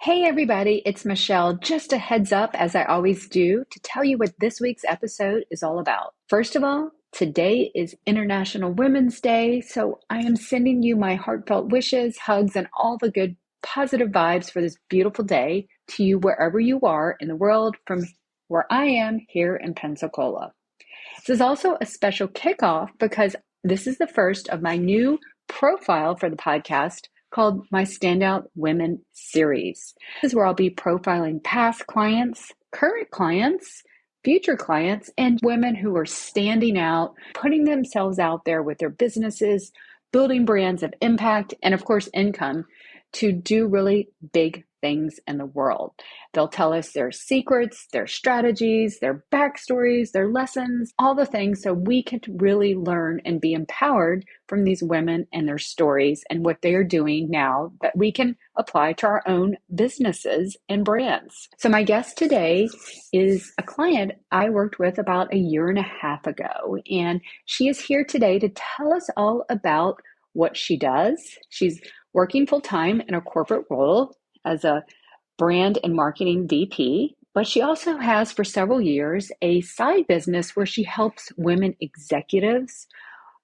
Hey everybody, it's Michelle. Just a heads up, as I always do, to tell you what this week's episode is all about. First of all, today is International Women's Day, so I am sending you my heartfelt wishes, hugs, and all the good positive vibes for this beautiful day to you wherever you are in the world from where I am here in Pensacola. This is also a special kickoff because this is the first of my new profile for the podcast called my Standout Women series. This is where I'll be profiling past clients, current clients, future clients, and women who are standing out, putting themselves out there with their businesses, building brands of impact, and of course, income to do really big things in the world. They'll tell us their secrets, their strategies, their backstories, their lessons, all the things so we can really learn and be empowered from these women and their stories and what they are doing now that we can apply to our own businesses and brands. So my guest today is a client I worked with about a year and a half ago, and she is here today to tell us all about what she does. She's working full-time in a corporate role as a brand and marketing VP, but she also has for several years a side business where she helps women executives,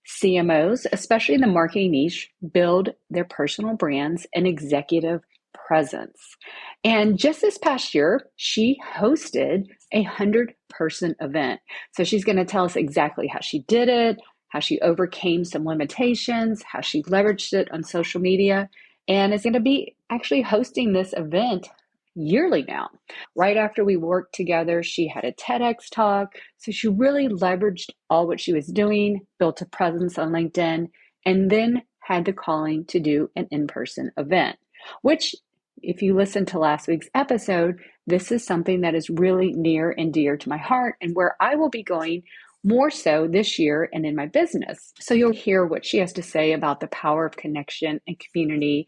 CMOs, especially in the marketing niche, build their personal brands and executive presence. And just this past year, she hosted a 100-person event. So she's going to tell us exactly how she did it, how she overcame some limitations, how she leveraged it on social media, and is going to be actually hosting this event yearly now. Right after we worked together, she had a TEDx talk. So she really leveraged all what she was doing, built a presence on LinkedIn, and then had the calling to do an in-person event, which if you listen to last week's episode, this is something that is really near and dear to my heart and where I will be going more so this year and in my business. So you'll hear what she has to say about the power of connection and community,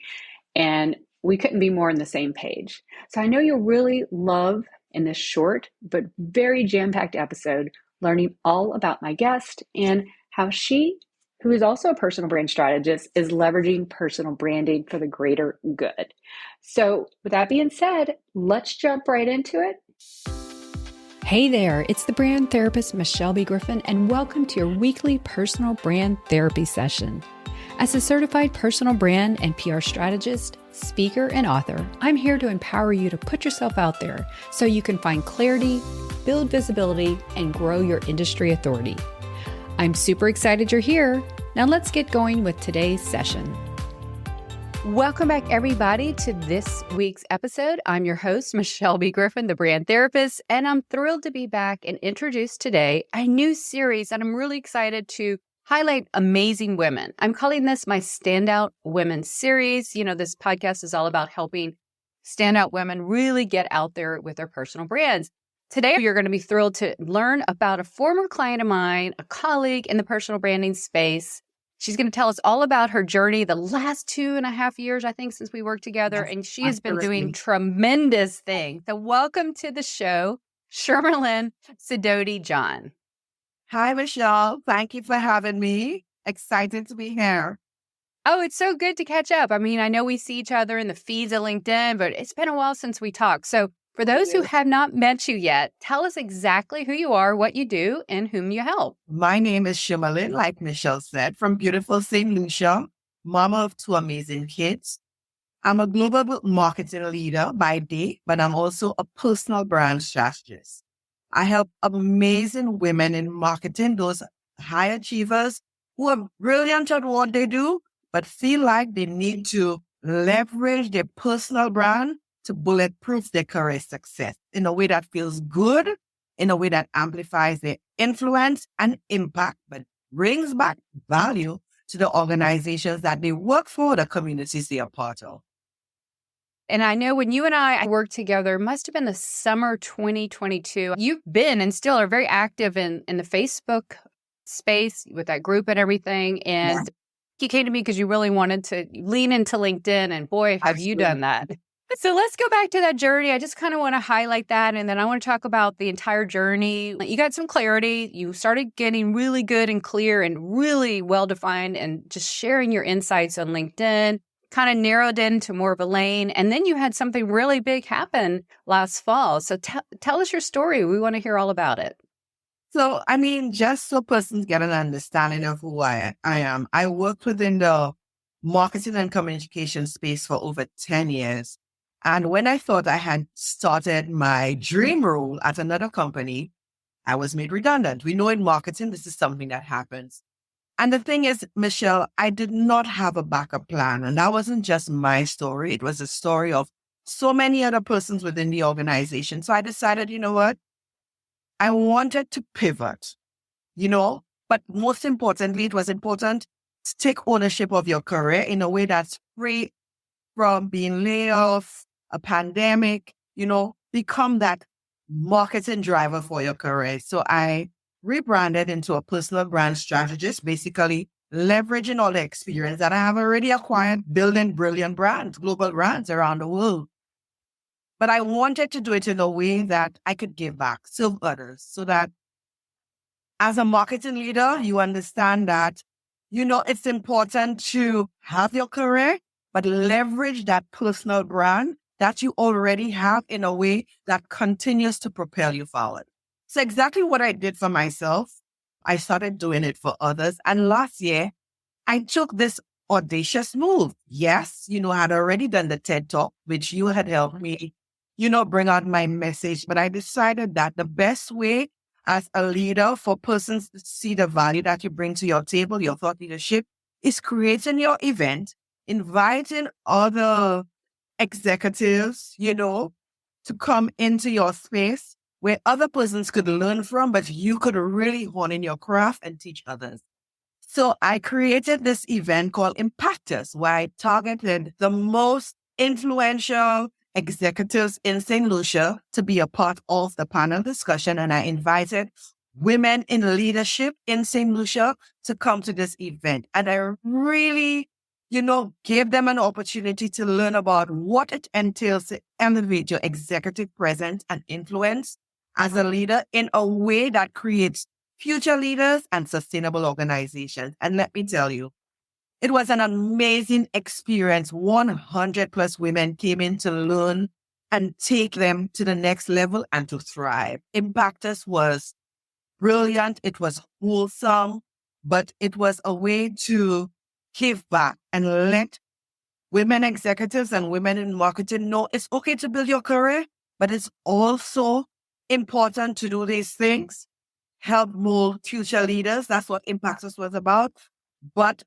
and we couldn't be more on the same page. So I know you'll really love in this short but very jam-packed episode learning all about my guest and how she, who is also a personal brand strategist, is leveraging personal branding for the greater good. So with that being said, let's jump right into it. Hey there, it's the brand therapist Michelle B. Griffin, and welcome to your weekly personal brand therapy session. As a certified personal brand and PR strategist, speaker, and author, I'm here to empower you to put yourself out there so you can find clarity, build visibility, and grow your industry authority. I'm super excited you're here. Now let's get going with today's session. Welcome back, everybody, to this week's episode. I'm your host, Michelle B. Griffin, the brand therapist, and I'm thrilled to be back and introduce today a new series that I'm really excited to highlight amazing women. I'm calling this my Standout Women series. You know, this podcast is all about helping standout women really get out there with their personal brands. Today, you're going to be thrilled to learn about a former client of mine, a colleague in the personal branding space. She's going to tell us all about her journey the last 2.5 years, I think, since we worked together. And she has been doing tremendous things. So welcome to the show, Shermalyn Sidoti John. Hi, Michelle. Thank you for having me. Excited to be here. Oh, it's so good to catch up. I mean, I know we see each other in the feeds of LinkedIn, but it's been a while since we talked. So for those who have not met you yet, tell us exactly who you are, what you do, and whom you help. My name is Shermalyn, like Michelle said, from beautiful St. Lucia, mama of 2 amazing kids. I'm a global marketing leader by day, but I'm also a personal brand strategist. I help amazing women in marketing, those high achievers who are brilliant at what they do, but feel like they need to leverage their personal brand to bulletproof their career success in a way that feels good, in a way that amplifies their influence and impact, but brings back value to the organizations that they work for, the communities they are part of. And I know when you and I worked together, it must have been the summer 2022. You've been and still are very active in the Facebook space with that group and everything. And you came to me because you really wanted to lean into LinkedIn. And boy, have you done that. So let's go back to that journey. I just kind of want to highlight that. And then I want to talk about the entire journey. You got some clarity. You started getting really good and clear and really well-defined and just sharing your insights on LinkedIn. kind of narrowed into more of a lane. And then you had something really big happen last fall. So tell us your story. We want to hear all about it. So, I mean, just so persons get an understanding of who I am, I worked within the marketing and communication space for over 10 years. And when I thought I had started my dream role at another company, I was made redundant. We know in marketing, this is something that happens. And the thing is, Michelle, I did not have a backup plan. And that wasn't just my story. It was a story of so many other persons within the organization. So I decided, you know what? I wanted to pivot, but most importantly, it was important to take ownership of your career in a way that's free from being laid off, a pandemic, become that marketing driver for your career. So I rebranded into a personal brand strategist, basically leveraging all the experience that I have already acquired building brilliant brands, global brands around the world. But I wanted to do it in a way that I could give back, serve others, so that as a marketing leader, you understand that, it's important to have your career, but leverage that personal brand that you already have in a way that continues to propel you forward. So exactly what I did for myself, I started doing it for others. And last year, I took this audacious move. Yes, I had already done the TED Talk, which you had helped me, bring out my message. But I decided that the best way as a leader for persons to see the value that you bring to your table, your thought leadership, is creating your event, inviting other executives, to come into your space where other persons could learn from, but you could really hone in your craft and teach others. So I created this event called Impactors, where I targeted the most influential executives in St. Lucia to be a part of the panel discussion. And I invited women in leadership in St. Lucia to come to this event. And I really, gave them an opportunity to learn about what it entails to elevate your executive presence and influence as a leader in a way that creates future leaders and sustainable organizations. And let me tell you, it was an amazing experience. 100 plus women came in to learn and take them to the next level and to thrive. Impactors was brilliant. It was wholesome, but it was a way to give back and let women executives and women in marketing know it's okay to build your career, but it's also important to do these things, help mold future leaders. That's what Impactors was about. But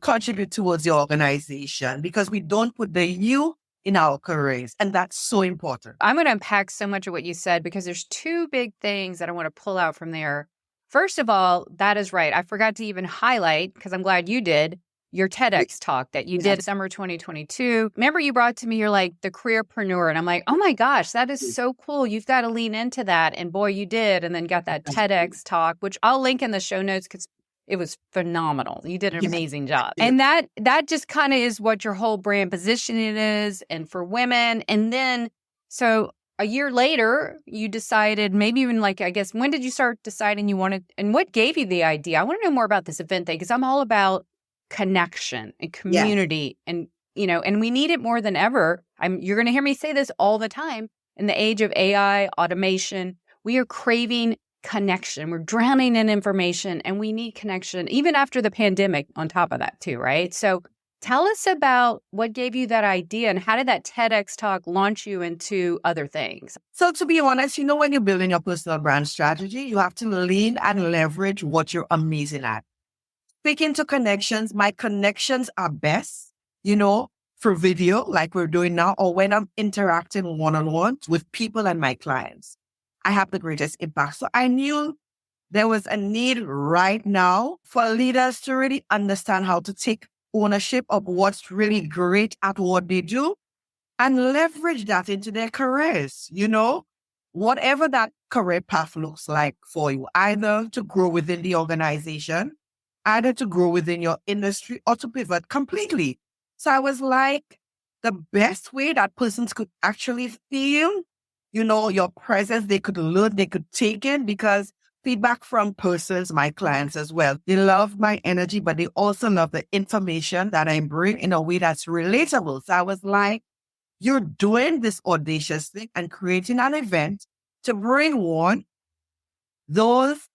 contribute towards your organization, because we don't put the you in our careers. And that's so important. I'm going to unpack so much of what you said, because there's two big things that I want to pull out from there. First of all, that is right. I forgot to even highlight, because I'm glad you did, your TEDx talk that you did summer 2022. Remember, you brought to me, you're like the careerpreneur. And I'm like, oh my gosh, that is so cool. You've got to lean into that. And boy, you did. And then got that TEDx talk, which I'll link in the show notes because it was phenomenal. You did an amazing job. And that just kind of is what your whole brand positioning is, and for women. And then, so a year later, you decided, maybe even like, I guess, when did you start deciding you wanted, and what gave you the idea? I want to know more about this event thing, because I'm all about connection and community. And, and we need it more than ever. You're going to hear me say this all the time. In the age of AI, automation, we are craving connection. We're drowning in information, and we need connection, even after the pandemic on top of that too, right? So tell us about what gave you that idea, and how did that TEDx talk launch you into other things? So to be honest, when you're building your personal brand strategy, you have to lean and leverage what you're amazing at. Speaking to connections, my connections are best, for video like we're doing now, or when I'm interacting one-on-one with people and my clients. I have the greatest impact. So I knew there was a need right now for leaders to really understand how to take ownership of what's really great at what they do and leverage that into their careers, whatever that career path looks like for you, either to grow within the organization, either to grow within your industry, or to pivot completely. So I was like, the best way that persons could actually feel, your presence, they could learn, they could take it, because feedback from persons, my clients as well. They love my energy, but they also love the information that I bring in a way that's relatable. So I was like, you're doing this audacious thing and creating an event to bring on those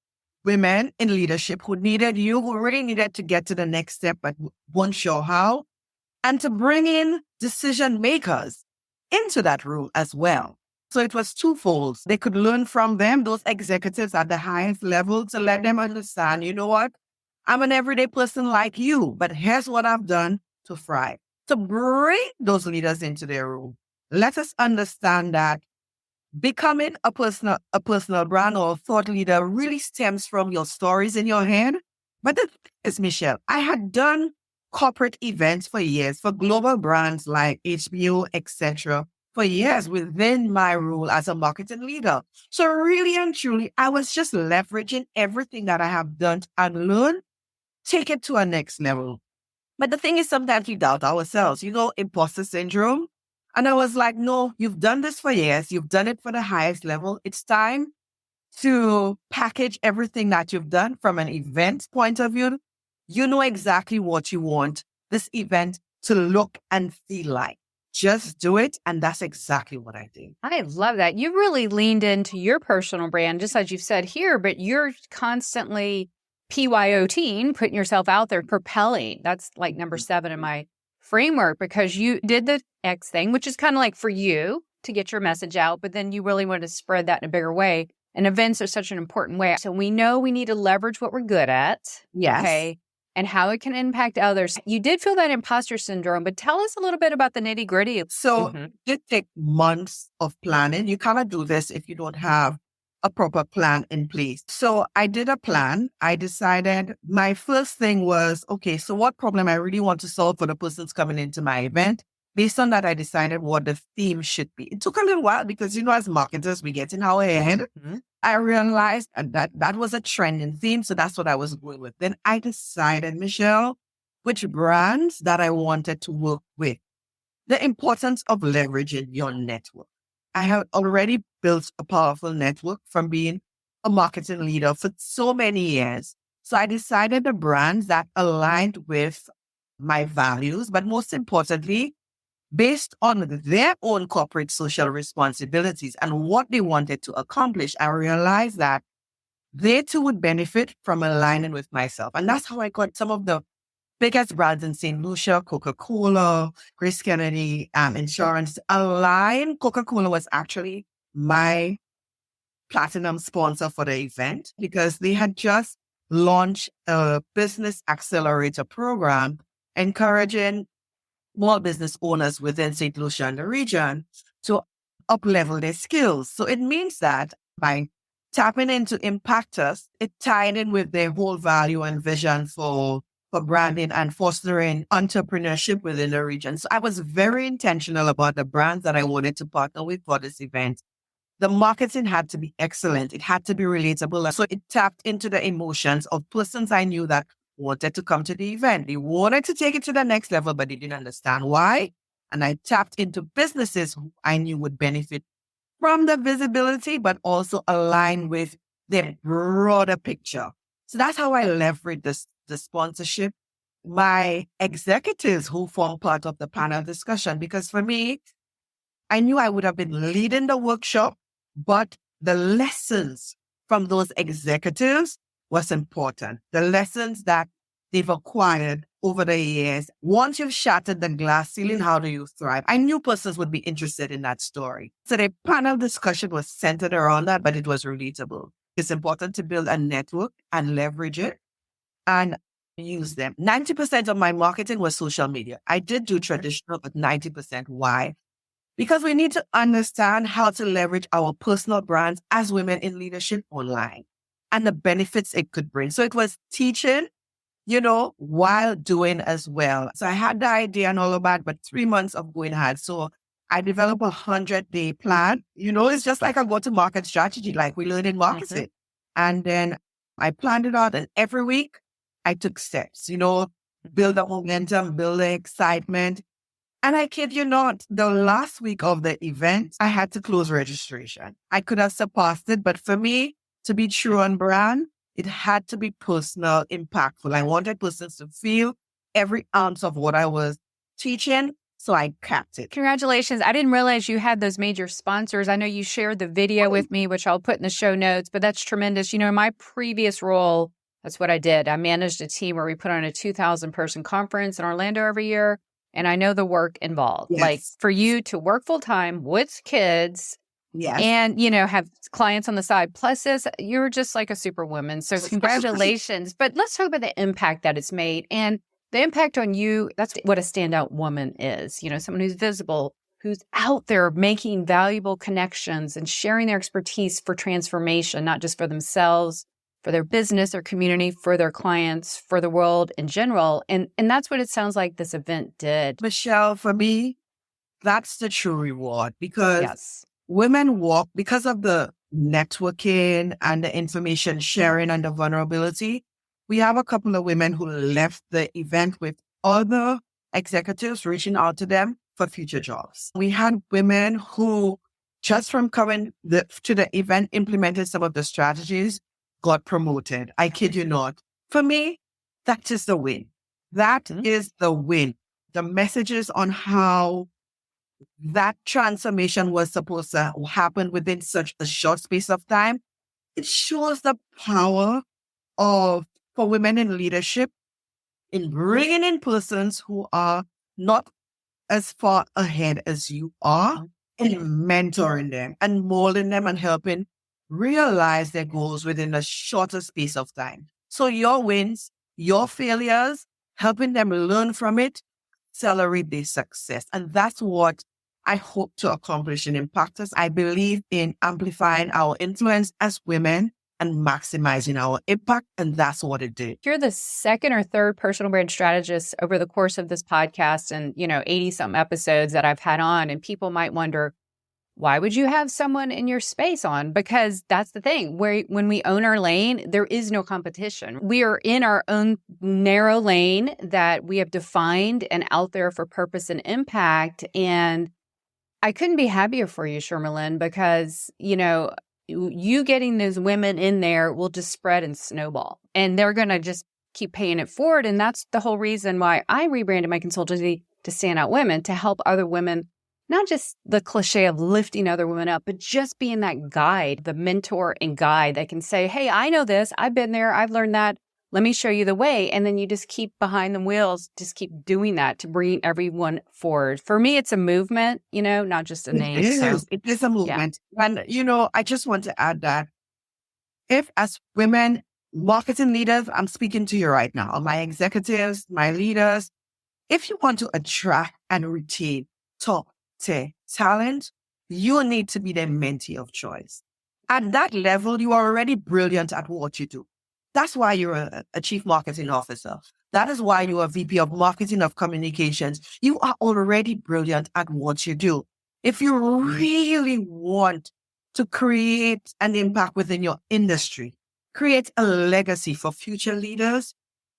women in leadership who needed you, who really needed to get to the next step, but weren't sure how, and to bring in decision makers into that role as well. So it was twofold. They could learn from them, those executives at the highest level, to let them understand, you know what? I'm an everyday person like you, but here's what I've done to thrive. To bring those leaders into their role. Let us understand that becoming a personal brand or thought leader really stems from your stories in your head. But the thing is, Michelle, I had done corporate events for years for global brands like HBO, etc., for years within my role as a marketing leader. So really and truly, I was just leveraging everything that I have done and learned, take it to a next level. But the thing is, sometimes we doubt ourselves, imposter syndrome. And I was like, no, you've done this for years. You've done it for the highest level. It's time to package everything that you've done from an event point of view. You know exactly what you want this event to look and feel like. Just do it. And that's exactly what I did. I love that. You really leaned into your personal brand, just as you've said here, but you're constantly PYOTing, putting yourself out there, propelling. That's like number 7 in my framework, because you did the X thing, which is kind of like for you to get your message out, but then you really want to spread that in a bigger way. And events are such an important way. So we know we need to leverage what we're good at. Yes. Okay. And how it can impact others. You did feel that imposter syndrome, but tell us a little bit about the nitty gritty. So it did take months of planning. You cannot do this if you don't have a proper plan in place. So I did a plan. I decided my first thing was, okay, so what problem I really want to solve for the persons coming into my event? Based on that, I decided what the theme should be. It took a little while because, as marketers, we get in our head. I realized that was a trending theme. So that's what I was going with. Then I decided, Michelle, which brands that I wanted to work with. The importance of leveraging your network. I have already built a powerful network from being a marketing leader for so many years. So I decided the brands that aligned with my values, but most importantly, based on their own corporate social responsibilities and what they wanted to accomplish, I realized that they too would benefit from aligning with myself. And that's how I got some of the biggest brands in St. Lucia, Coca-Cola, Grace Kennedy, Insurance. Align. Coca-Cola was actually my platinum sponsor for the event because they had just launched a business accelerator program encouraging small business owners within St. Lucia and the region to up-level their skills. So it means that by tapping into Impactors, it tied in with their whole value and vision for branding and fostering entrepreneurship within the region. So I was very intentional about the brands that I wanted to partner with for this event. The marketing had to be excellent. It had to be relatable. So it tapped into the emotions of persons I knew that wanted to come to the event. They wanted to take it to the next level, but they didn't understand why. And I tapped into businesses who I knew would benefit from the visibility, but also align with their broader picture. So that's how I leveraged the sponsorship. My executives who form part of the panel discussion, because for me, I knew I would have been leading the workshop, but the lessons from those executives was important. The lessons that they've acquired over the years. Once you've shattered the glass ceiling, how do you thrive? I knew persons would be interested in that story. So the panel discussion was centered around that, but it was relatable. It's important to build a network and leverage it and use them. 90% of my marketing was social media. I did do traditional, but 90%. Why? Because we need to understand how to leverage our personal brands as women in leadership online and the benefits it could bring. So it was teaching, while doing as well. So I had the idea and all of that, but 3 months of going hard. So I developed a 100-day plan. It's just like a go-to-market strategy, like we learn in marketing. And then I planned it out, and every week I took steps, build the momentum, build the excitement. And I kid you not, the last week of the event, I had to close registration. I could have surpassed it, but for me, to be true on brand, it had to be personal, impactful. I wanted persons to feel every ounce of what I was teaching, so I kept it. Congratulations. I didn't realize you had those major sponsors. I know you shared the video with me, which I'll put in the show notes, but that's tremendous. In my previous role, that's what I did. I managed a team where we put on a 2,000 person conference in Orlando every year. And I know the work involved. Yes. Like for you to work full time with kids Yes. and, have clients on the side. Plus this, you're just like a superwoman. So congratulations. But let's talk about the impact that it's made and the impact on you. That's what a standout woman is. Someone who's visible, who's out there making valuable connections and sharing their expertise for transformation, not just for themselves, for their business, their community, for their clients, for the world in general. And that's what it sounds like this event did. Michelle, for me, that's the true reward because Yes. women walk because of the networking and the information sharing and the vulnerability. We have a couple of women who left the event with other executives reaching out to them for future jobs. We had women who, just from coming to the event, implemented some of the strategies, got promoted. I kid you not. For me, that is the win. That is the win. The messages on how that transformation was supposed to happen within such a short space of time, it shows the power for women in leadership in bringing in persons who are not as far ahead as you are and mentoring them and molding them and helping realize their goals within a shorter space of time. So your wins, your failures, helping them learn from it, accelerate their success. And that's what I hope to accomplish in Impactors. I believe in amplifying our influence as women and maximizing our impact. And that's what it did. You're the second or third personal brand strategist over the course of this podcast and, 80 some episodes that I've had on. And people might wonder, why would you have someone in your space on? Because that's the thing. When we own our lane, there is no competition. We are in our own narrow lane that we have defined and out there for purpose and impact. And I couldn't be happier for you, Shermalyn, because, you getting those women in there will just spread and snowball. And they're going to just keep paying it forward. And that's the whole reason why I rebranded my consultancy to Standout Women, to help other women, not just the cliche of lifting other women up, but just being that guide, the mentor and guide that can say, hey, I know this. I've been there. I've learned that. Let me show you the way. And then you just keep behind the wheels, just keep doing that to bring everyone forward. For me, it's a movement, not just a name. It is a movement. Yeah. And, I just want to add that if as women, marketing leaders, I'm speaking to you right now, my executives, my leaders, if you want to attract and retain top tier talent, you need to be the mentee of choice. At that level, you are already brilliant at what you do. That's why you're a chief marketing officer. That is why you're a VP of marketing of communications. You are already brilliant at what you do. If you really want to create an impact within your industry, create a legacy for future leaders,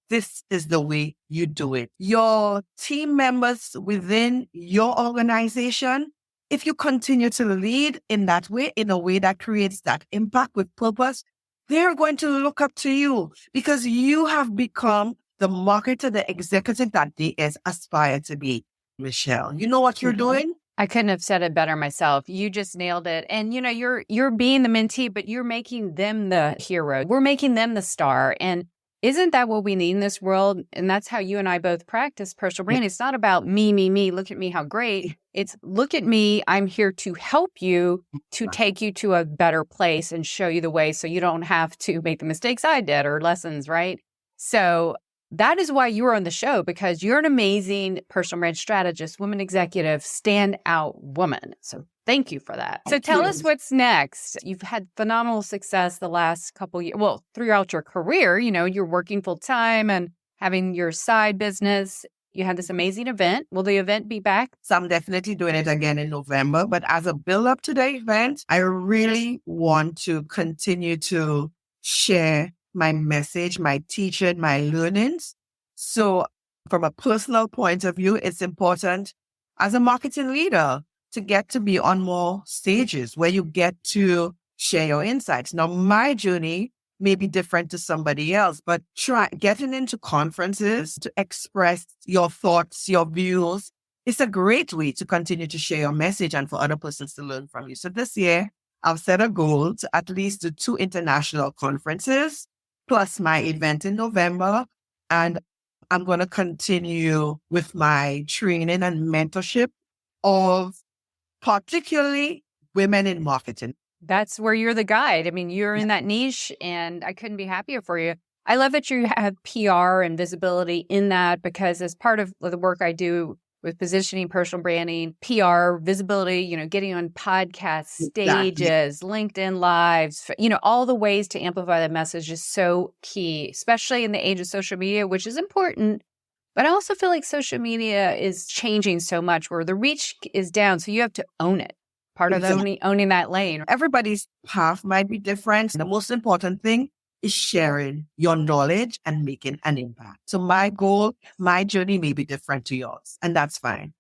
this is the way you do it. Your team members within your organization, if you continue to lead in that way, in a way that creates that impact with purpose, they're going to look up to you because you have become the marketer, the executive that they aspire to be. Michelle, you know what you're doing? I couldn't have said it better myself. You just nailed it. And you're being the mentee, but you're making them the hero. We're making them the star. And isn't that what we need in this world? And that's how you and I both practice personal brand. It's not about me, look at me, how great. It's look at me. I'm here to help you, to take you to a better place and show you the way so you don't have to make the mistakes I did or lessons, right? So that is why you're on the show, because you're an amazing personal brand strategist, woman executive, standout woman. So thank you for that. So tell us what's next. You've had phenomenal success the last couple years. Well, throughout your career, you're working full time and having your side business. You had this amazing event. Will the event be back? So I'm definitely doing it again in November. But as a build up to the event, I really want to continue to share my message, my teaching, my learnings. So from a personal point of view, it's important as a marketing leader to get to be on more stages where you get to share your insights. Now, my journey may be different to somebody else, but try getting into conferences to express your thoughts, your views. It's a great way to continue to share your message and for other persons to learn from you. So this year, I've set a goal to at least do 2 international conferences, plus my event in November. And I'm going to continue with my training and mentorship of particularly women in marketing. That's where you're the guide. I mean, you're in that niche, and I couldn't be happier for you. I love that you have PR and visibility in that, because as part of the work I do with positioning, personal branding, PR, visibility, getting on podcasts, stages, LinkedIn lives, all the ways to amplify the message is so key, especially in the age of social media, which is important. But I also feel like social media is changing so much where the reach is down. So you have to own it. Part of owning that lane. Everybody's path might be different. The most important thing is sharing your knowledge and making an impact. So my goal, my journey may be different to yours, and that's fine.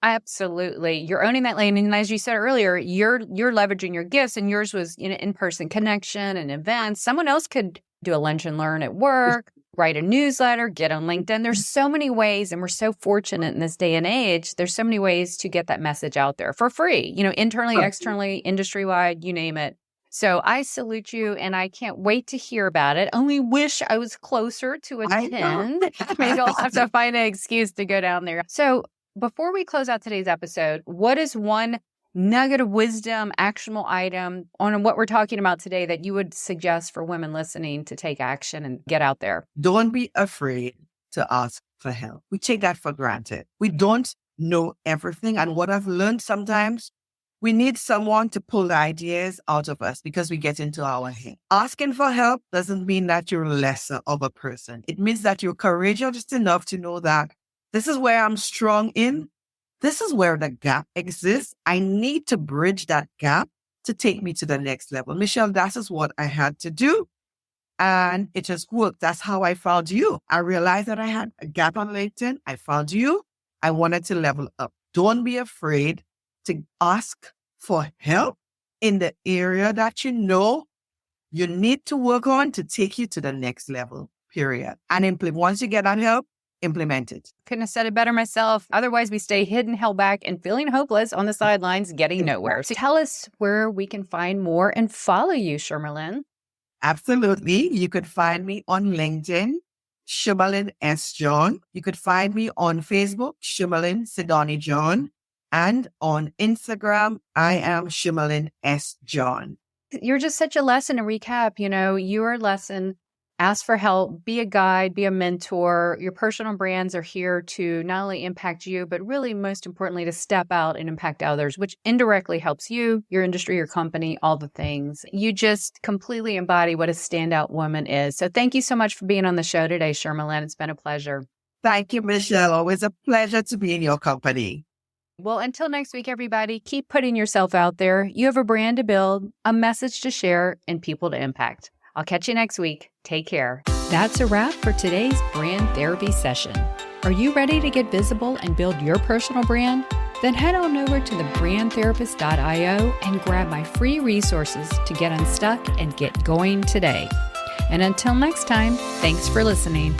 Absolutely. You're owning that lane. And as you said earlier, you're leveraging your gifts, and yours was in-person connection and events. Someone else could do a lunch and learn at work, write a newsletter, get on LinkedIn. There's so many ways, and we're so fortunate in this day and age. There's so many ways to get that message out there for free, internally, externally, industry-wide, you name it. So I salute you, and I can't wait to hear about it. Only wish I was closer to attend. Maybe I'll have to find an excuse to go down there. So before we close out today's episode, what is one nugget of wisdom, actionable item on what we're talking about today that you would suggest for women listening to take action and get out there? Don't be afraid to ask for help. We take that for granted. We don't know everything. And what I've learned sometimes, we need someone to pull the ideas out of us because we get into our head. Asking for help doesn't mean that you're lesser of a person. It means that you're courageous enough to know that this is where I'm strong in. This is where the gap exists. I need to bridge that gap to take me to the next level. Michelle, that is what I had to do. And it just worked. That's how I found you. I realized that I had a gap on LinkedIn. I found you. I wanted to level up. Don't be afraid to ask for help in the area that you need to work on to take you to the next level, period. And once you get that help, implement it. Couldn't have said it better myself. Otherwise, we stay hidden, held back, and feeling hopeless on the sidelines, getting nowhere. So tell us where we can find more and follow you, Shermalyn. Absolutely. You could find me on LinkedIn, Shermalyn S. John. You could find me on Facebook, Shermalyn Sidoni John. And on Instagram, I am Shermalyn S. John. You're just such a lesson to recap. Your lesson. Ask for help, be a guide, be a mentor. Your personal brands are here to not only impact you, but really most importantly, to step out and impact others, which indirectly helps you, your industry, your company, all the things. You just completely embody what a standout woman is. So thank you so much for being on the show today, Shermalyn. It's been a pleasure. Thank you, Michelle. Always a pleasure to be in your company. Well, until next week, everybody, keep putting yourself out there. You have a brand to build, a message to share, and people to impact. I'll catch you next week. Take care. That's a wrap for today's brand therapy session. Are you ready to get visible and build your personal brand? Then head on over to thebrandtherapist.io and grab my free resources to get unstuck and get going today. And until next time, thanks for listening.